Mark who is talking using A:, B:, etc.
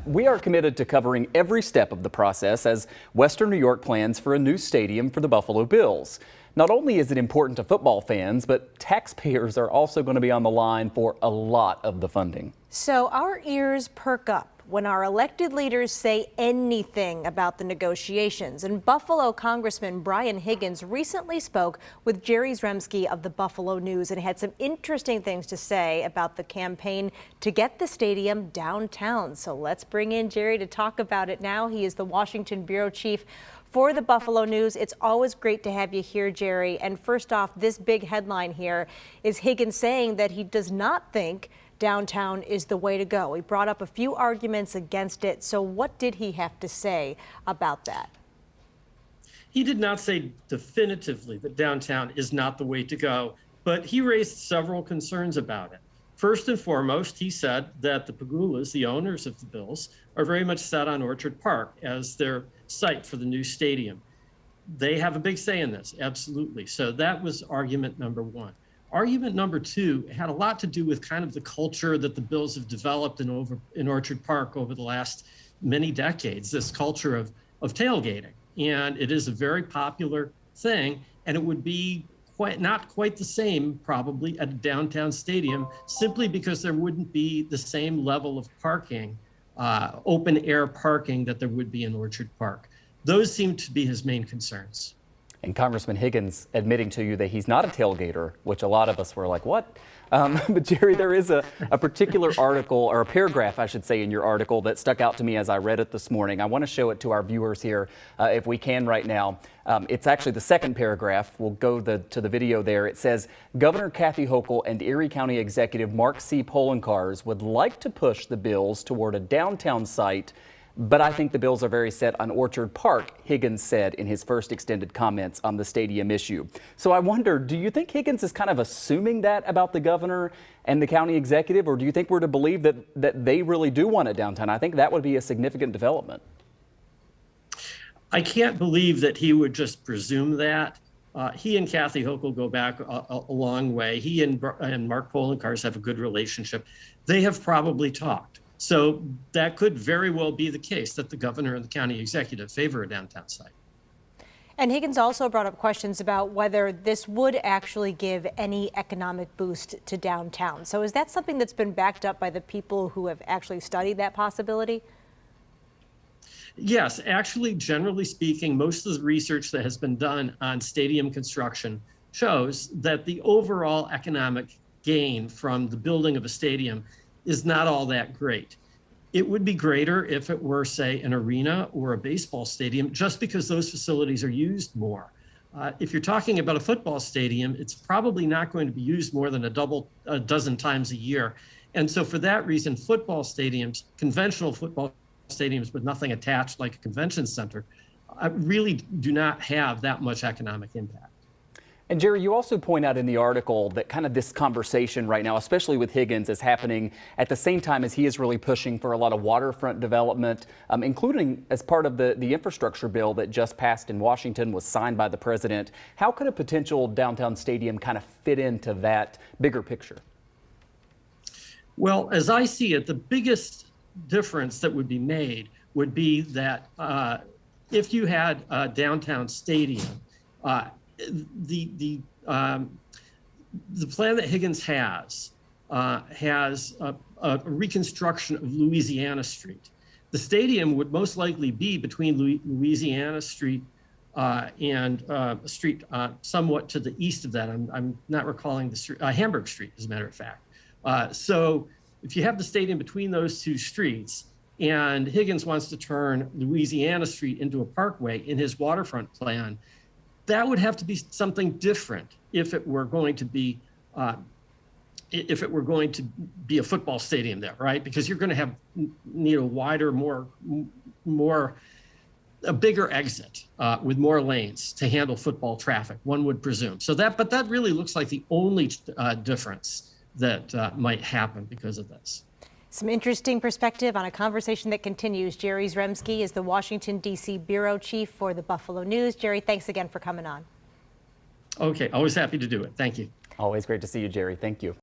A: We are committed to covering every step of the process as Western New York plans for a new stadium for the Buffalo Bills. Not only is it important to football fans, but taxpayers are also going to be on the line for a lot of the funding.
B: So our ears perk up when our elected leaders say anything about the negotiations. And Buffalo Congressman Brian Higgins recently spoke with Jerry Zremski of the Buffalo News and had some interesting things to say about the campaign to get the stadium downtown. So let's bring in Jerry to talk about it now. He is the Washington bureau chief for the Buffalo News. It's always great to have you here, Jerry. And first off, this big headline here is Higgins saying that he does not think downtown is the way to go. He brought up a few arguments against it. So what did he have to say about that?
C: He did not say definitively that downtown is not the way to go, but he raised several concerns about it. First and foremost, he said that the Pegulas, the owners of the Bills, are very much set on Orchard Park as their site for the new stadium. They have a big say in this, absolutely. So that was argument number one. Argument number two had a lot to do with kind of the culture that the Bills have developed in Orchard Park over the last many decades, this culture of tailgating. And it is a very popular thing, and it would be not quite the same probably at a downtown stadium, simply because there wouldn't be the same level of parking, open air parking that there would be in Orchard Park. Those seem to be his main concerns.
A: And Congressman Higgins admitting to you that he's not a tailgater, which a lot of us were like, what? But Jerry, there is a particular article, or a paragraph, I should say, in your article that stuck out to me as I read it this morning. I want to show it to our viewers here, if we can right now. It's actually the second paragraph. We'll go to the video there. It says, Governor Kathy Hochul and Erie County Executive Mark C. Poloncarz would like to push the Bills toward a downtown site, but I think the Bills are very set on Orchard Park, Higgins said in his first extended comments on the stadium issue. So I wonder, do you think Higgins is kind of assuming that about the governor and the county executive, or do you think we're to believe that they really do want it downtown? I think that would be a significant development.
C: I can't believe that he would just presume that. He and Kathy Hochul go back a long way. He and Mark Poloncarz have a good relationship. They have probably talked. So that could very well be the case, that the governor and the county executive favor a downtown site.
B: And Higgins also brought up questions about whether this would actually give any economic boost to downtown. So is that something that's been backed up by the people who have actually studied that possibility?
C: Yes, actually, generally speaking, most of the research that has been done on stadium construction shows that the overall economic gain from the building of a stadium is not all that great. It would be greater if it were, say, an arena or a baseball stadium, just because those facilities are used more. If you're talking about a football stadium, it's probably not going to be used more than a dozen times a year. And so for that reason, football stadiums, conventional football stadiums with nothing attached like a convention center, really do not have that much economic impact.
A: And Jerry, you also point out in the article that kind of this conversation right now, especially with Higgins, is happening at the same time as he is really pushing for a lot of waterfront development, including as part of the infrastructure bill that just passed in Washington, was signed by the president. How could a potential downtown stadium kind of fit into that bigger picture?
C: Well, as I see it, the biggest difference that would be made would be that if you had a downtown stadium, the plan that Higgins has a reconstruction of Louisiana Street. The stadium would most likely be between Louisiana Street and a street somewhat to the east of that. I'm not recalling the street, Hamburg Street, as a matter of fact. So if you have the stadium between those two streets, and Higgins wants to turn Louisiana Street into a parkway in his waterfront plan, that would have to be something different if it were going to be a football stadium there, right? Because you're going to need a wider, a bigger exit with more lanes to handle football traffic, one would presume. But that really looks like the only difference that might happen because of this.
B: Some interesting perspective on a conversation that continues. Jerry Zremski is the Washington, D.C. bureau chief for the Buffalo News. Jerry, thanks again for coming on.
C: Okay, always happy to do it. Thank you.
A: Always great to see you, Jerry. Thank you.